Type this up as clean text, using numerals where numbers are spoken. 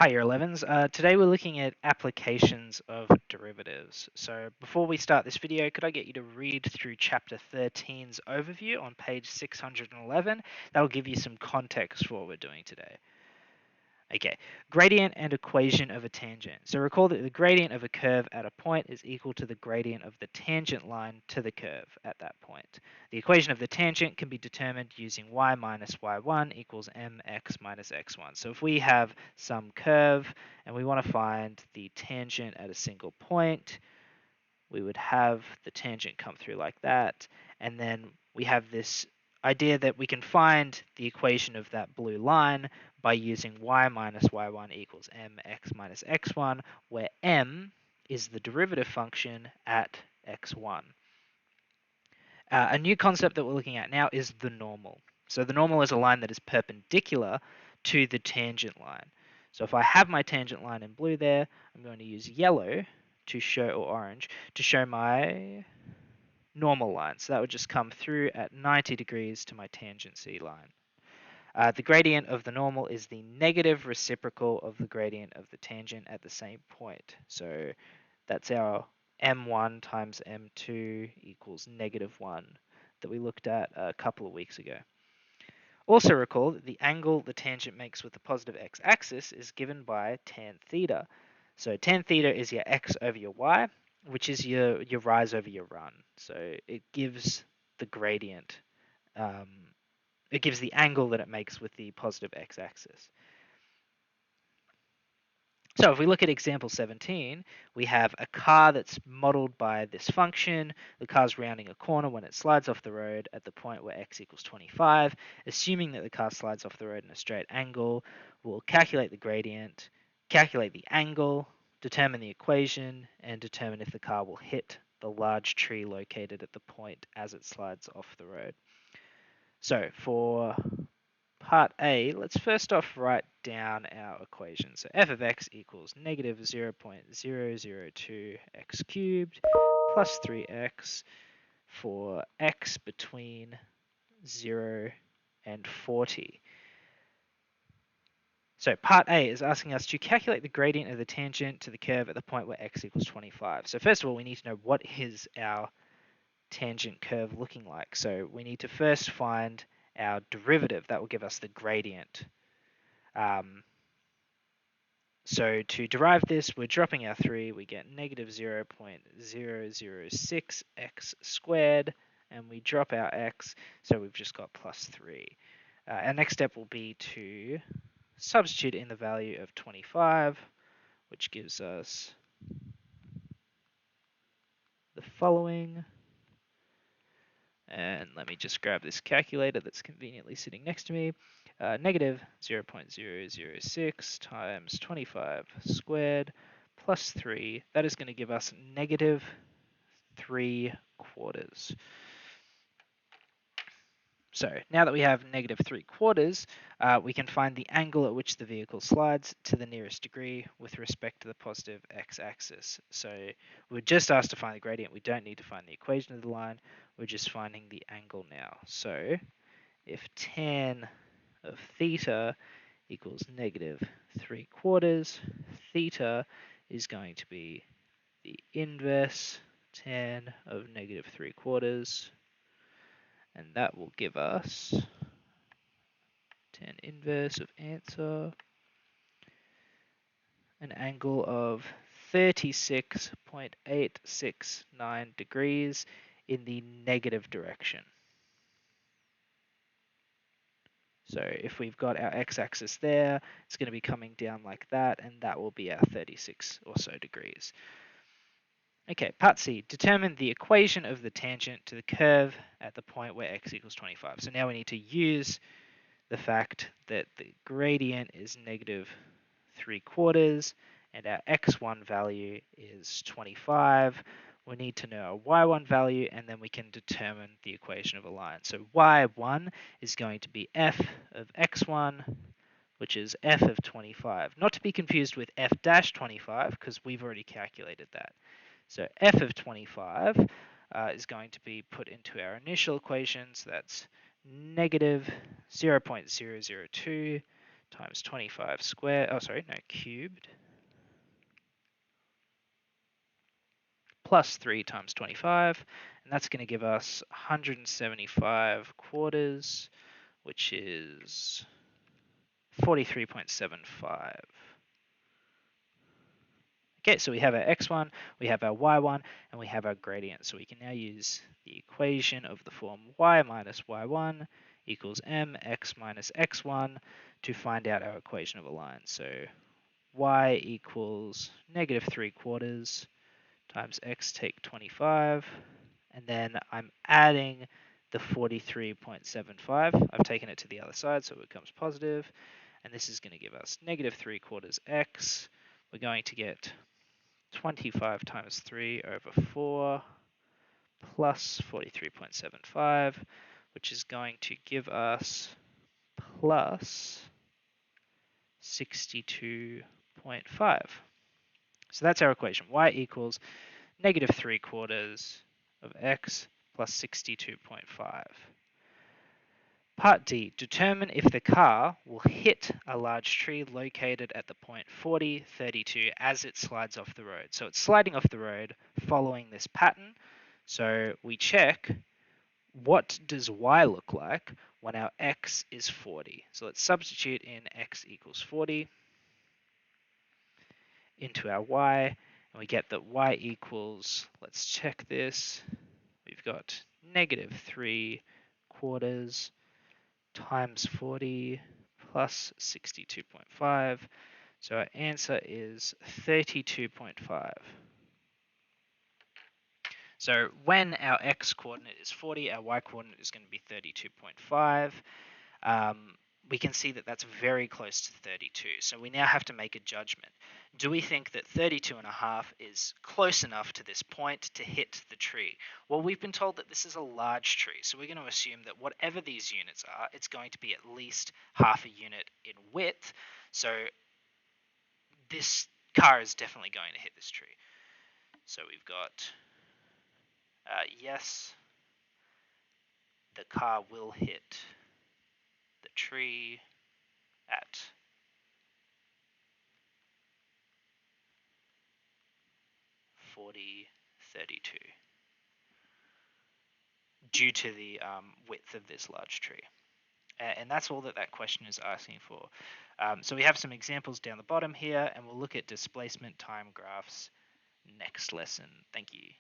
Hi, Year 11s. Today we're looking at applications of derivatives. So before we start this video, could I get you to read through Chapter 13's overview on page 611? That'll give you some context for what we're doing today. Okay, gradient and equation of a tangent. So recall that the gradient of a curve at a point is equal to the gradient of the tangent line to the curve at that point. The equation of the tangent can be determined using y minus y1 equals mx minus x1. So if we have some curve and we want to find the tangent at a single point, we would have the tangent come through like that, and then we have this idea that we can find the equation of that blue line by using y minus y1 equals mx minus x1, where m is the derivative function at x1. A new concept that we're looking at now is the normal. So the normal is a line that is perpendicular to the tangent line. So if I have my tangent line in blue there, I'm going to use yellow to show, or orange, to show my normal line. So that would just come through at 90 degrees to my tangency line. The gradient of the normal is the negative reciprocal of the gradient of the tangent at the same point. So that's our m1 times m2 equals -1 that we looked at a couple of weeks ago. Also recall that the angle the tangent makes with the positive x-axis is given by tan theta. So tan theta is your x over your y, which is your rise over your run. So it gives the gradient, it gives the angle that it makes with the positive x-axis. So if we look at example 17, we have a car that's modeled by this function. The car's rounding a corner when it slides off the road at the point where x equals 25. Assuming that the car slides off the road in a straight angle, we'll calculate the gradient, calculate the angle, determine the equation, and determine if the car will hit the large tree located at the point as it slides off the road. So for part A, let's first off write down our equation. So f of x equals negative 0.002 x cubed plus 3x for x between 0 and 40. So part A is asking us to calculate the gradient of the tangent to the curve at the point where x equals 25. So first of all, we need to know what is our tangent curve looking like. So we need to first find our derivative. That will give us the gradient. So to derive this, we're dropping our 3. We get negative 0.006 x squared, and we drop our x, so we've just got plus 3. Our next step will be to substitute in the value of 25, which gives us the following. And let me just grab this calculator that's conveniently sitting next to me. Negative 0.006 times 25 squared plus 3. That is going to give us negative 3/4. So now that we have negative 3/4, we can find the angle at which the vehicle slides to the nearest degree with respect to the positive x-axis. So we're just asked to find the gradient. We don't need to find the equation of the line. We're just finding the angle now. So if tan of theta equals negative 3/4, theta is going to be the inverse tan of negative 3/4. And that will give us tan inverse of answer, an angle of 36.869 degrees in the negative direction. So if we've got our x-axis there, it's going to be coming down like that, and that will be our 36 or so degrees. Okay, part C, determine the equation of the tangent to the curve at the point where x equals 25. So now we need to use the fact that the gradient is negative 3/4 and our x1 value is 25. We need to know our y1 value, and then we can determine the equation of a line. So y1 is going to be f of x1, which is f of 25. Not to be confused with f dash 25, because we've already calculated that. So f of 25 is going to be put into our initial equation. So that's negative 0.002 times 25 squared, cubed, plus 3 times 25, and that's going to give us 175 quarters, which is 43.75. Okay, so we have our x1, we have our y1, and we have our gradient. So we can now use the equation of the form y minus y1 equals mx minus x1 to find out our equation of a line. So y equals negative 3 quarters times x take 25, and then I'm adding the 43.75. I've taken it to the other side, so it becomes positive, and this is going to give us negative 3 quarters x. We're going to get 25 times 3 over 4 plus 43.75, which is going to give us plus 62.5. So that's our equation. Y equals negative 3 quarters of x plus 62.5. Part D, determine if the car will hit a large tree located at the point 40, 32 as it slides off the road. So it's sliding off the road following this pattern. So we check, what does y look like when our x is 40? So let's substitute in x equals 40 into our y, and we get that y equals, let's check this, we've got negative 3 quarters times 40 plus 62.5. So our answer is 32.5. So when our x coordinate is 40, our y coordinate is going to be 32.5. We can see that that's very close to 32. So we now have to make a judgment. Do we think that 32.5 is close enough to this point to hit the tree? Well, we've been told that this is a large tree, so we're going to assume that whatever these units are, it's going to be at least half a unit in width. So this car is definitely going to hit this tree. So we've got, yes, the car will hit the tree at 4032 due to the width of this large tree. And that's all that that question is asking for. So we have some examples down the bottom here, and we'll look at displacement time graphs next lesson. Thank you.